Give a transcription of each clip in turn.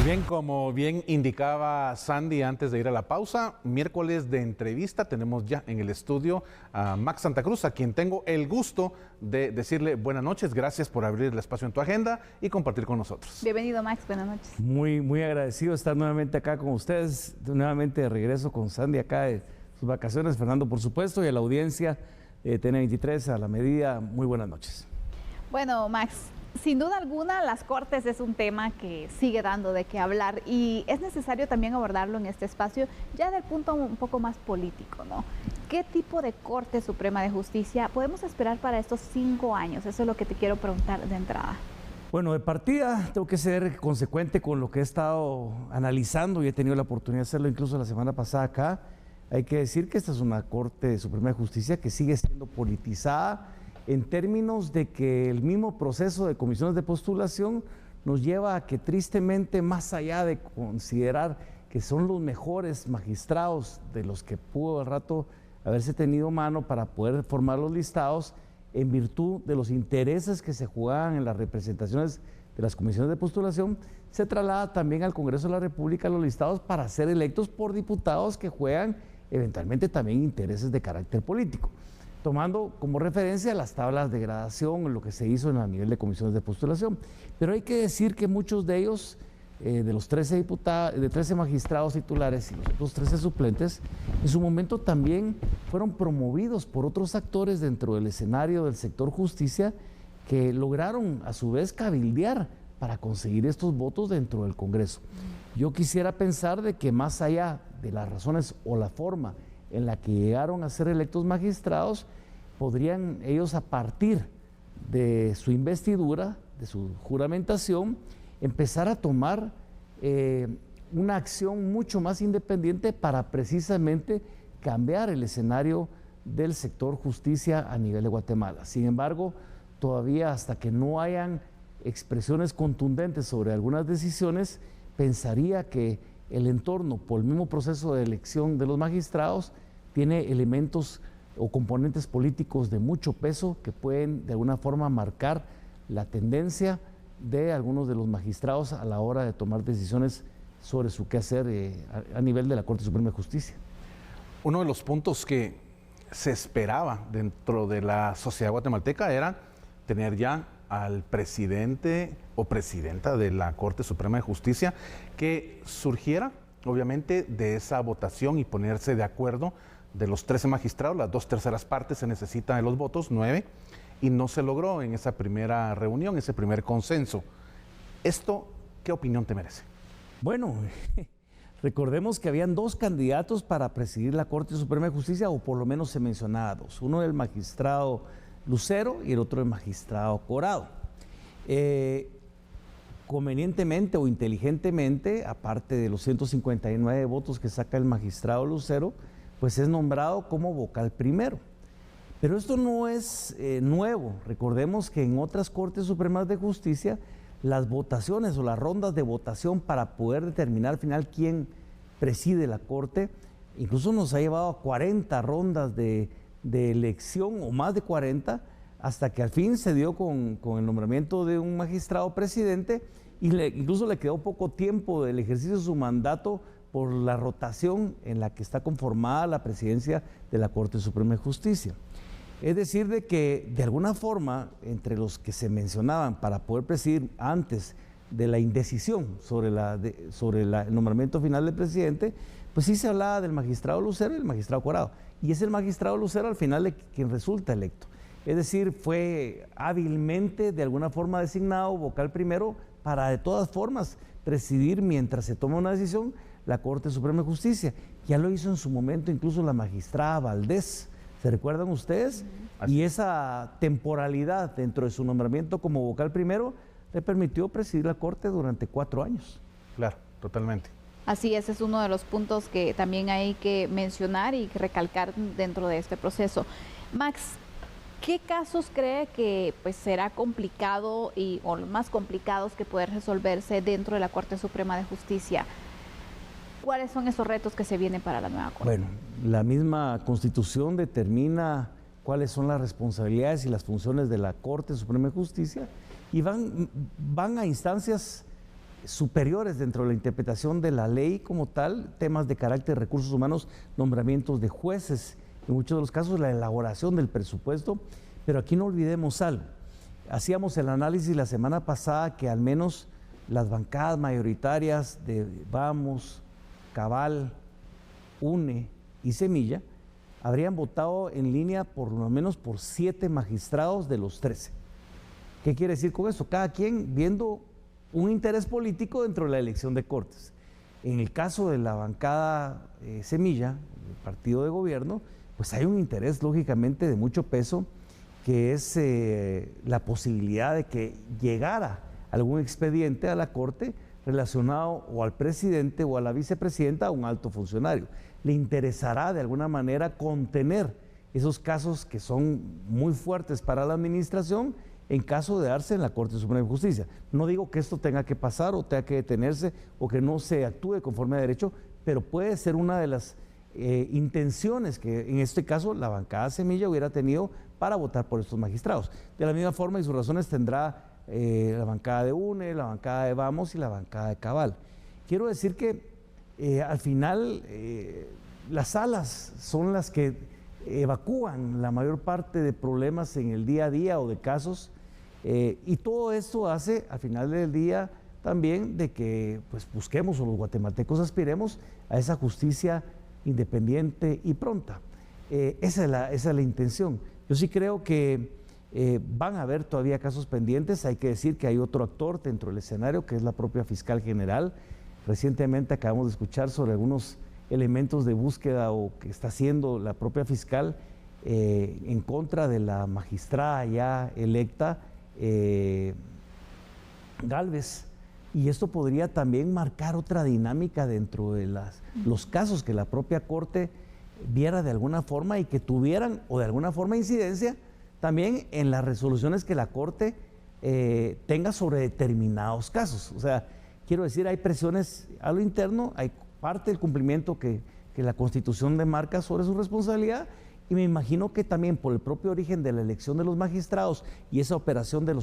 Bien, como bien indicaba Sandy antes de ir a la pausa, miércoles de entrevista tenemos ya en el estudio a Max Santa Cruz, a quien tengo el gusto de decirle buenas noches, gracias por abrir el espacio en tu agenda y compartir con nosotros. Bienvenido, Max, buenas noches. Muy agradecido de estar nuevamente acá con ustedes, nuevamente de regreso con Sandy acá de sus vacaciones, Fernando por supuesto, y a la audiencia de TN23 a la medida, muy buenas noches. Bueno, Max, sin duda alguna, las Cortes es un tema que sigue dando de qué hablar y es necesario también abordarlo en este espacio ya del punto un poco más político, ¿no? ¿Qué tipo de Corte Suprema de Justicia podemos esperar para estos 5 años? Eso es lo que te quiero preguntar de entrada. Bueno, de partida tengo que ser consecuente con lo que he estado analizando y he tenido la oportunidad de hacerlo incluso la semana pasada acá. Hay que decir que esta es una Corte Suprema de Justicia que sigue siendo politizada, en términos de que el mismo proceso de comisiones de postulación nos lleva a que tristemente, más allá de considerar que son los mejores magistrados de los que pudo al rato haberse tenido mano para poder formar los listados, en virtud de los intereses que se jugaban en las representaciones de las comisiones de postulación, se traslada también al Congreso de la República los listados para ser electos por diputados que juegan eventualmente también intereses de carácter político, tomando como referencia las tablas de gradación, lo que se hizo a nivel de comisiones de postulación. Pero hay que decir que muchos de ellos, de los 13 magistrados titulares y los otros 13 suplentes, en su momento también fueron promovidos por otros actores dentro del escenario del sector justicia que lograron a su vez cabildear para conseguir estos votos dentro del Congreso. Yo quisiera pensar de que más allá de las razones o la forma en la que llegaron a ser electos magistrados, podrían ellos a partir de su investidura, de su juramentación, empezar a tomar una acción mucho más independiente para precisamente cambiar el escenario del sector justicia a nivel de Guatemala. Sin embargo, todavía hasta que no hayan expresiones contundentes sobre algunas decisiones, pensaría que el entorno, por el mismo proceso de elección de los magistrados, tiene elementos o componentes políticos de mucho peso que pueden de alguna forma marcar la tendencia de algunos de los magistrados a la hora de tomar decisiones sobre su quehacer a nivel de la Corte Suprema de Justicia. Uno de los puntos que se esperaba dentro de la sociedad guatemalteca era tener ya al presidente o presidenta de la Corte Suprema de Justicia que surgiera obviamente de esa votación y ponerse de acuerdo de los 13 magistrados, las 2/3 partes se necesitan de los votos, 9, y no se logró en esa primera reunión, ese primer consenso. ¿Esto qué opinión te merece? Bueno, recordemos que habían 2 candidatos para presidir la Corte Suprema de Justicia, o por lo menos se mencionaba 2, uno del magistrado Lucero y el otro del magistrado Corado. Convenientemente o inteligentemente, aparte de los 159 votos que saca el magistrado Lucero, pues es nombrado como vocal primero. Pero esto no es nuevo. Recordemos que en otras Cortes Supremas de Justicia, las votaciones o las rondas de votación para poder determinar al final quién preside la Corte, incluso nos ha llevado a 40 rondas de elección o más de 40, hasta que al fin se dio con el nombramiento de un magistrado presidente y incluso le quedó poco tiempo del ejercicio de su mandato por la rotación en la que está conformada la presidencia de la Corte Suprema de Justicia. Es decir, de que de alguna forma, entre los que se mencionaban para poder presidir antes de la indecisión sobre el nombramiento final del presidente, pues sí se hablaba del magistrado Lucero y el magistrado Corado. Y es el magistrado Lucero al final quien resulta electo. Es decir, fue hábilmente de alguna forma designado vocal primero para de todas formas presidir mientras se toma una decisión la Corte Suprema de Justicia. Ya lo hizo en su momento incluso la magistrada Valdés, ¿se recuerdan ustedes? Y esa temporalidad dentro de su nombramiento como vocal primero le permitió presidir la Corte durante 4 años. Claro, totalmente. Así es uno de los puntos que también hay que mencionar y recalcar dentro de este proceso. Max, ¿qué casos cree que pues será complicado o los más complicados que poder resolverse dentro de la Corte Suprema de Justicia? ¿Cuáles son esos retos que se vienen para la nueva Corte? Bueno, la misma Constitución determina cuáles son las responsabilidades y las funciones de la Corte Suprema de Justicia y van a instancias superiores dentro de la interpretación de la ley como tal, temas de carácter de recursos humanos, nombramientos de jueces, en muchos de los casos la elaboración del presupuesto, pero aquí no olvidemos algo. Hacíamos el análisis la semana pasada que al menos las bancadas mayoritarias de Vamos, Cabal, UNE y Semilla habrían votado en línea por lo menos por 7 magistrados de los 13. ¿Qué quiere decir con eso? Cada quien viendo un interés político dentro de la elección de Cortes. En el caso de la bancada Semilla, el partido de gobierno, pues hay un interés lógicamente de mucho peso, que es la posibilidad de que llegara algún expediente a la Corte relacionado o al presidente o a la vicepresidenta, a un alto funcionario. Le interesará de alguna manera contener esos casos que son muy fuertes para la administración en caso de darse en la Corte Suprema de Justicia. No digo que esto tenga que pasar o tenga que detenerse o que no se actúe conforme a derecho, pero puede ser una de las intenciones que en este caso la bancada Semilla hubiera tenido para votar por estos magistrados. De la misma forma y sus razones tendrá la bancada de UNE, la bancada de Vamos y la bancada de Cabal. Quiero decir que al final las salas son las que evacúan la mayor parte de problemas en el día a día o de casos, y todo esto hace al final del día también de que pues busquemos o los guatemaltecos aspiremos a esa justicia independiente y pronta. Esa es la intención. Yo sí creo que van a haber todavía casos pendientes. Hay que decir que hay otro actor dentro del escenario, que es la propia fiscal general. Recientemente acabamos de escuchar sobre algunos elementos de búsqueda o que está haciendo la propia fiscal en contra de la magistrada ya electa, Gálvez. Y esto podría también marcar otra dinámica dentro de los casos que la propia Corte viera de alguna forma y que tuvieran o de alguna forma incidencia también en las resoluciones que la Corte tenga sobre determinados casos. O sea, quiero decir, hay presiones a lo interno, hay parte del cumplimiento que la Constitución demarca sobre su responsabilidad, y me imagino que también por el propio origen de la elección de los magistrados y esa operación de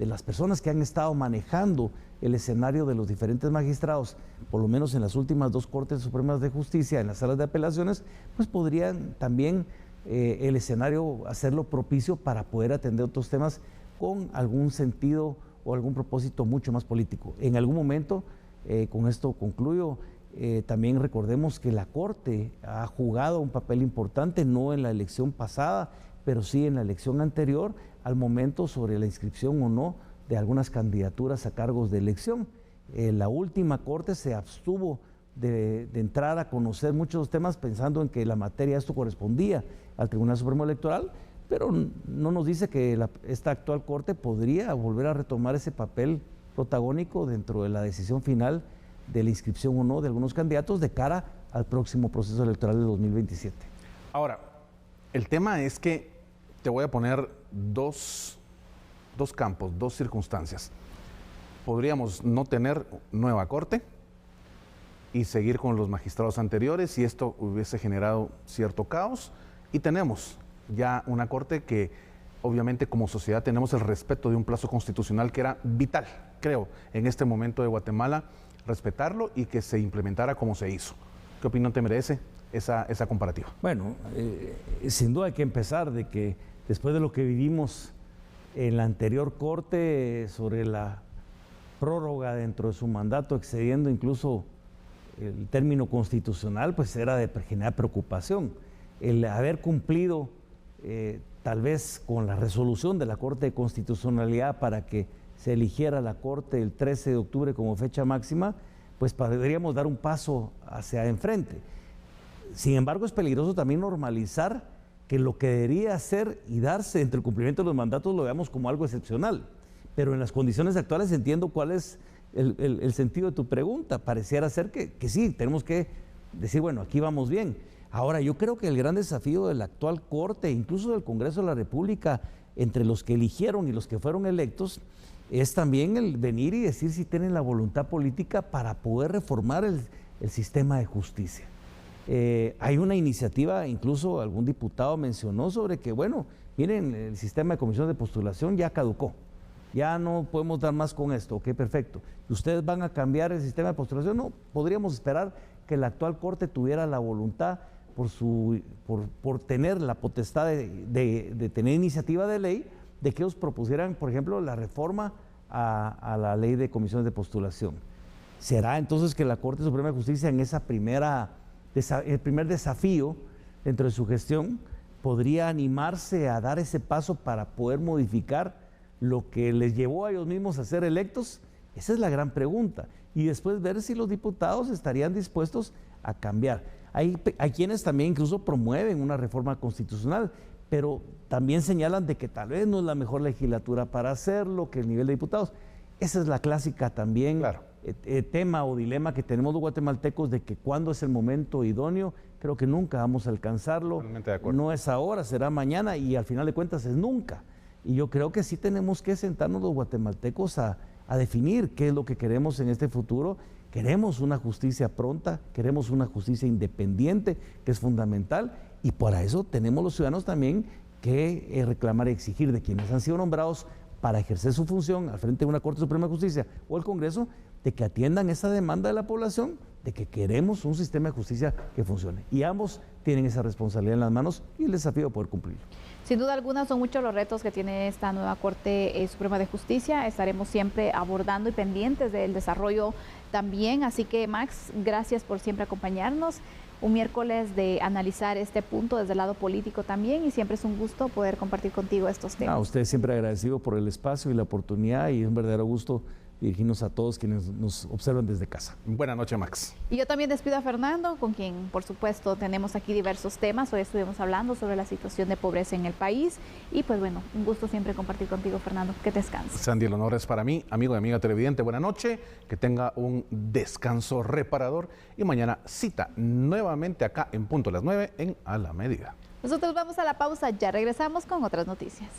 las personas que han estado manejando el escenario de los diferentes magistrados, por lo menos en las últimas 2 Cortes Supremas de Justicia, en las salas de apelaciones, pues podrían también el escenario hacerlo propicio para poder atender otros temas con algún sentido o algún propósito mucho más político. En algún momento, con esto concluyo, también recordemos que la Corte ha jugado un papel importante, no en la elección pasada, pero sí en la elección anterior, al momento sobre la inscripción o no de algunas candidaturas a cargos de elección. La última Corte se abstuvo de entrar a conocer muchos temas pensando en que la materia de esto correspondía al Tribunal Supremo Electoral, pero no nos dice que esta actual Corte podría volver a retomar ese papel protagónico dentro de la decisión final de la inscripción o no de algunos candidatos de cara al próximo proceso electoral de 2027. Ahora, el tema es que te voy a poner dos campos, 2 circunstancias. Podríamos no tener nueva Corte y seguir con los magistrados anteriores, y esto hubiese generado cierto caos, y tenemos ya una Corte que obviamente como sociedad tenemos el respeto de un plazo constitucional que era vital, creo, en este momento de Guatemala, respetarlo y que se implementara como se hizo. ¿Qué opinión te merece esa comparativa? Bueno, sin duda hay que empezar de que después de lo que vivimos en la anterior Corte sobre la prórroga dentro de su mandato, excediendo incluso el término constitucional, pues era de generar preocupación. El haber cumplido tal vez con la resolución de la Corte de Constitucionalidad para que se eligiera la Corte el 13 de octubre como fecha máxima, pues podríamos dar un paso hacia enfrente. Sin embargo, es peligroso también normalizar que lo que debería ser y darse entre el cumplimiento de los mandatos lo veamos como algo excepcional. Pero en las condiciones actuales entiendo cuál es el sentido de tu pregunta. Pareciera ser que sí, tenemos que decir, bueno, aquí vamos bien. Ahora, yo creo que el gran desafío de la actual Corte, incluso del Congreso de la República, entre los que eligieron y los que fueron electos, es también el venir y decir si tienen la voluntad política para poder reformar el sistema de justicia. Hay una iniciativa, incluso algún diputado mencionó sobre que, bueno, miren, el sistema de comisión de postulación ya caducó. ya no podemos dar más con esto, ok, perfecto. ¿Ustedes van a cambiar el sistema de postulación? No, podríamos esperar que la actual Corte tuviera la voluntad por tener la potestad de tener iniciativa de ley, de que ellos propusieran, por ejemplo, la reforma a la ley de comisiones de postulación. ¿Será entonces que la Corte Suprema de Justicia en esa el primer desafío dentro de su gestión podría animarse a dar ese paso para poder modificar lo que les llevó a ellos mismos a ser electos? Esa es la gran pregunta. Y después ver si los diputados estarían dispuestos a cambiar. Hay quienes también incluso promueven una reforma constitucional, pero también señalan de que tal vez no es la mejor legislatura para hacerlo, que el nivel de diputados. Esa es la clásica también, claro, tema o dilema que tenemos los guatemaltecos, de que cuándo es el momento idóneo. Creo que nunca vamos a alcanzarlo. No es ahora, será mañana, y al final de cuentas es nunca. Y yo creo que sí tenemos que sentarnos los guatemaltecos a definir qué es lo que queremos en este futuro. Queremos una justicia pronta, queremos una justicia independiente, que es fundamental, y para eso tenemos los ciudadanos también que reclamar y exigir de quienes han sido nombrados para ejercer su función al frente de una Corte Suprema de Justicia o el Congreso, de que atiendan esa demanda de la población, de que queremos un sistema de justicia que funcione. Y ambos tienen esa responsabilidad en las manos y el desafío de poder cumplir. Sin duda alguna son muchos los retos que tiene esta nueva Corte Suprema de Justicia. Estaremos siempre abordando y pendientes del desarrollo también. Así que, Max, gracias por siempre acompañarnos. Un miércoles de analizar este punto desde el lado político también, y siempre es un gusto poder compartir contigo estos temas. A usted siempre agradecido por el espacio y la oportunidad, y es un verdadero gusto dirigirnos a todos quienes nos observan desde casa. Buenas noches, Max. Y yo también despido a Fernando, con quien, por supuesto, tenemos aquí diversos temas. Hoy estuvimos hablando sobre la situación de pobreza en el país. Y pues bueno, un gusto siempre compartir contigo, Fernando. Que descanses. Sandy, el honor es para mí. Amigo y amiga televidente, buena noche. Que tenga un descanso reparador. Y mañana cita nuevamente acá en punto a las 9 en A la Medida. Nosotros vamos a la pausa. Ya regresamos con otras noticias.